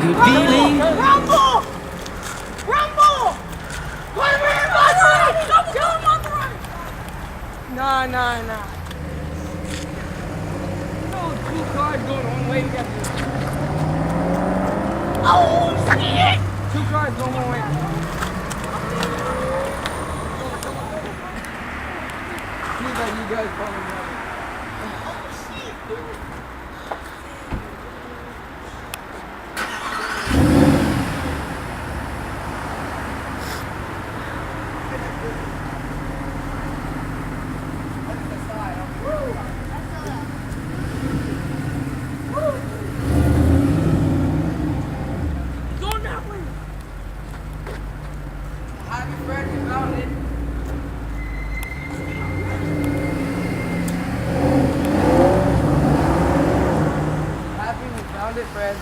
good feeling. Rumble! Rumble! Put him in on the right! Kill him on the right! Nah. No, 2 cars going one way together. Oh, shit! 2 cars going one way. Seems like you guys probably know. Happy Fred, we found it. Happy we found it, Fred.